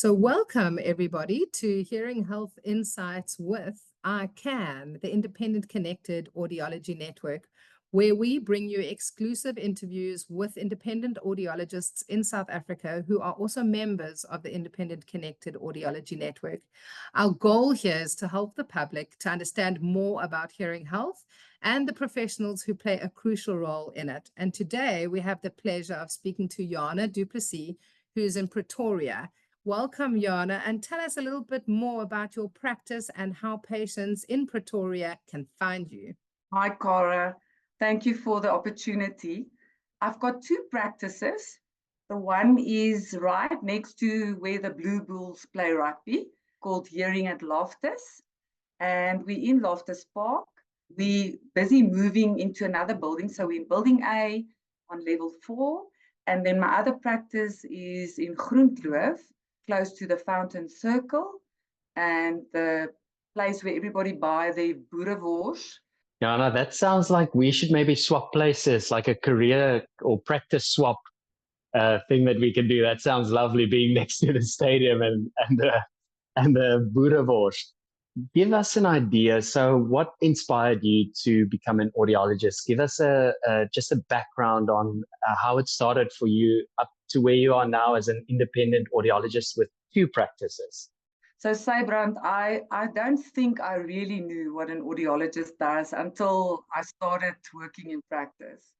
So welcome everybody to Hearing Health Insights with iCAN, the independent connected audiology network, where we bring you exclusive interviews with independent audiologists in South Africa who are also members of the independent connected audiology network. Our goal here is to help the public to understand more about hearing health and the professionals who play a crucial role in it. And today we have the pleasure of speaking to Janah du Plessis, who's in Pretoria. Welcome, Janah, and tell us a little bit more about your practice and how patients in Pretoria can find you. Hi, Cara. Thank you for the opportunity. I've got two practices. The one is right next to where the Blue Bulls play rugby, called Hearing at LOFTUS. And we're in LOFTUS Park. We're busy moving into another building. So we're in Building A on level 4. And then my other practice is in Groenkloof, close to the Fountain Circle, and the place where everybody buy their boerewors. Janah, that sounds like we should maybe swap places, like a career or practice swap thing that we can do. That sounds lovely, being next to the stadium and the boerewors. Give us an idea. So what inspired you to become an audiologist? Give us just a background on how it started for you up to where you are now as an independent audiologist with two practices. So, Sybrand, I don't think I really knew what an audiologist does until I started working in practice.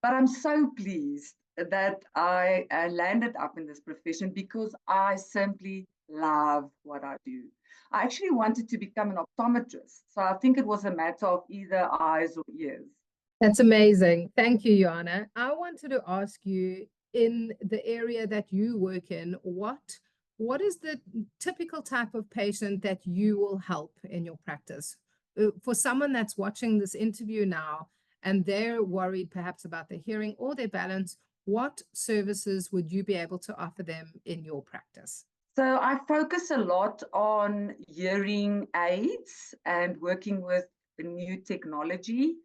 But I'm so pleased that I landed up in this profession because I simply love what I do. I actually wanted to become an optometrist. So I think it was a matter of either eyes or ears. That's amazing. Thank you, Janah. I wanted to ask you, in the area that you work in, what is the typical type of patient that you will help in your practice? For someone that's watching this interview now and they're worried perhaps about their hearing or their balance, what services would you be able to offer them in your practice? So I focus a lot on hearing aids and working with new technology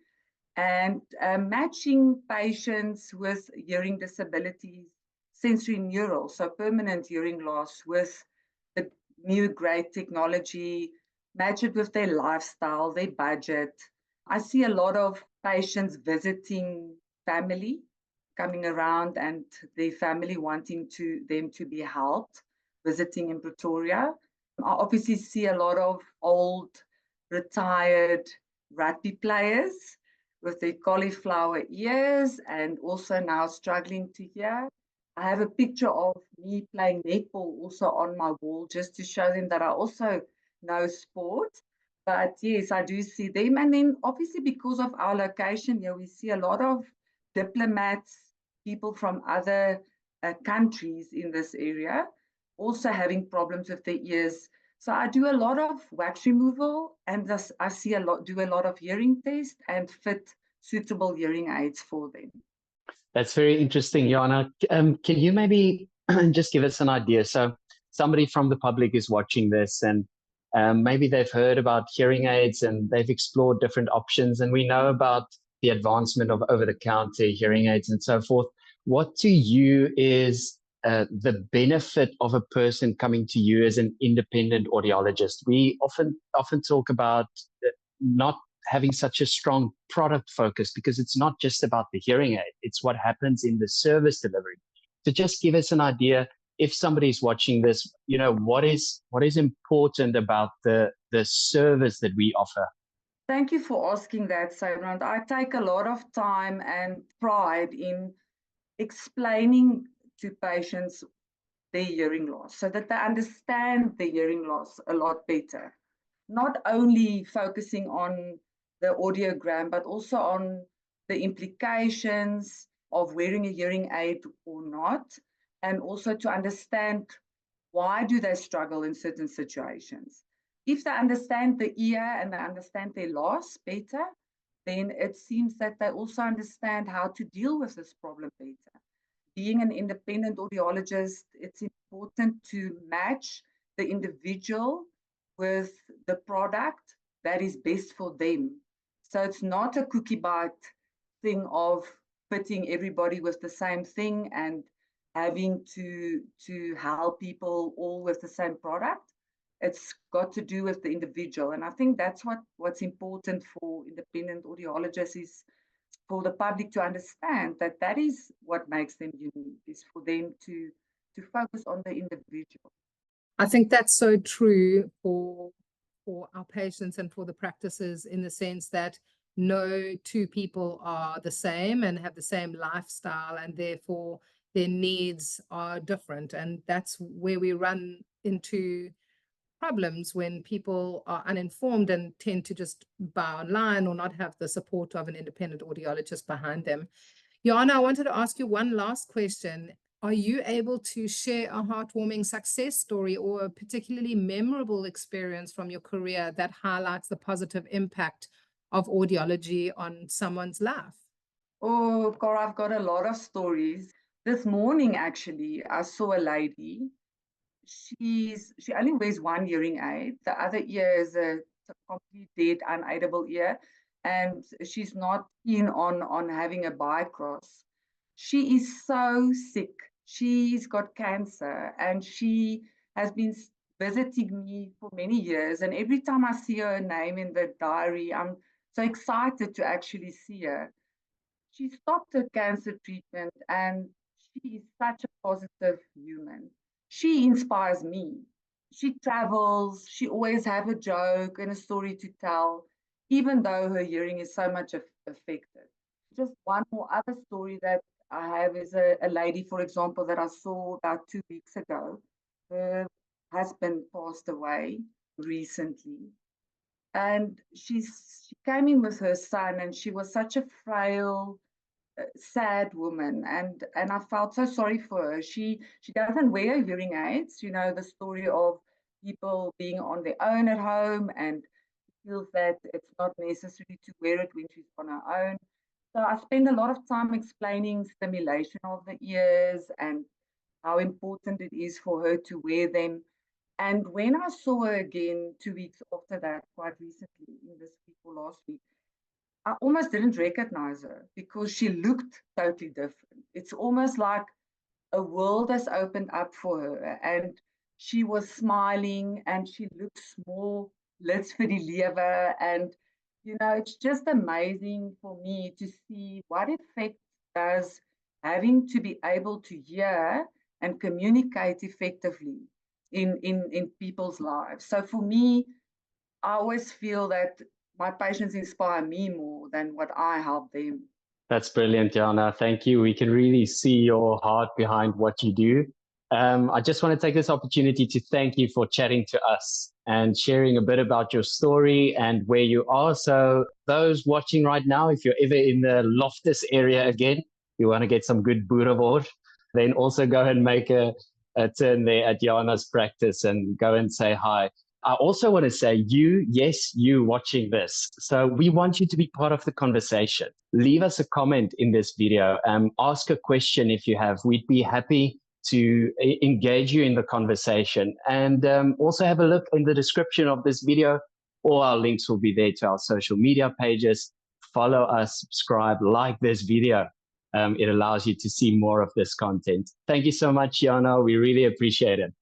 and matching patients with hearing disabilities, sensory neural, so permanent hearing loss, with the new great technology, match it with their lifestyle, their budget. I see a lot of patients visiting family, coming around and their family wanting them to be helped, visiting in Pretoria. I obviously see a lot of old, retired rugby players with their cauliflower ears and also now struggling to hear. I have a picture of me playing netball also on my wall just to show them that I also know sport. But yes, I do see them. And then obviously because of our location here, we see a lot of diplomats, people from other countries in this area, also having problems with their ears. So I do a lot of wax removal, and I do a lot of hearing tests and fit suitable hearing aids for them. That's very interesting, Janah. Can you maybe just give us an idea? So somebody from the public is watching this and maybe they've heard about hearing aids and they've explored different options, and we know about the advancement of over-the-counter hearing aids and so forth. What to you is the benefit of a person coming to you as an independent audiologist? We often talk about not having such a strong product focus because it's not just about the hearing aid, it's what happens in the service delivery. So just give us an idea, if somebody's watching this, you know, what is important about the service that we offer? Thank you for asking that, Sybrand. I take a lot of time and pride in explaining to patients their hearing loss so that they understand the hearing loss a lot better. Not only focusing on the audiogram, but also on the implications of wearing a hearing aid or not, and also to understand why do they struggle in certain situations. If they understand the ear and they understand their loss better, then it seems that they also understand how to deal with this problem better. Being an independent audiologist, it's important to match the individual with the product that is best for them. So it's not a cookie bite thing of fitting everybody with the same thing and having to help people all with the same product. It's got to do with the individual. And I think that's what's important for independent audiologists, is for the public to understand that that is what makes them unique, is for them to focus on the individual. I think that's so true for our patients and for the practices, in the sense that no two people are the same and have the same lifestyle, and therefore their needs are different. And that's where we run into problems, when people are uninformed and tend to just buy online or not have the support of an independent audiologist behind them. Janah, I wanted to ask you one last question. Are you able to share a heartwarming success story or a particularly memorable experience from your career that highlights the positive impact of audiology on someone's life? Oh, Cora, I've got a lot of stories. This morning, actually, I saw a lady. She only wears one hearing aid. The other ear is a complete dead, unaidable ear, and she's not keen on having a bycross. She is so sick. She's got cancer, and she has been visiting me for many years. And every time I see her name in the diary, I'm so excited to actually see her. She stopped her cancer treatment, and she is such a positive human. She inspires me. She travels, she always have a joke and a story to tell, even though her hearing is so much affected. Just one more other story that I have is a lady, for example, that I saw about 2 weeks ago. Her husband passed away recently. And she came in with her son, and she was such a frail, sad woman, and I felt so sorry for her. She doesn't wear hearing aids. You know the story of people being on their own at home, and feels that it's not necessary to wear it when she's on her own. So I spend a lot of time explaining stimulation of the ears and how important it is for her to wear them. And when I saw her again 2 weeks after that, quite recently, in this week or last week, I almost didn't recognize her because she looked totally different. It's almost like a world has opened up for her, and she was smiling and she looks more lits vir die lewe. And it's just amazing for me to see what effect does having to be able to hear and communicate effectively in people's lives. So for me, I always feel that my patients inspire me more than what I help them. That's brilliant, Janah. Thank you. We can really see your heart behind what you do. I just want to take this opportunity to thank you for chatting to us and sharing a bit about your story and where you are. So those watching right now, if you're ever in the LOFTUS area again, you want to get some good boerewors, then also go and make a turn there at Janah's practice and go and say hi. I also want to say you watching this. So we want you to be part of the conversation. Leave us a comment in this video. Ask a question if you have. We'd be happy to engage you in the conversation. And also have a look in the description of this video. All our links will be there to our social media pages. Follow us, subscribe, like this video. It allows you to see more of this content. Thank you so much, Janah. We really appreciate it.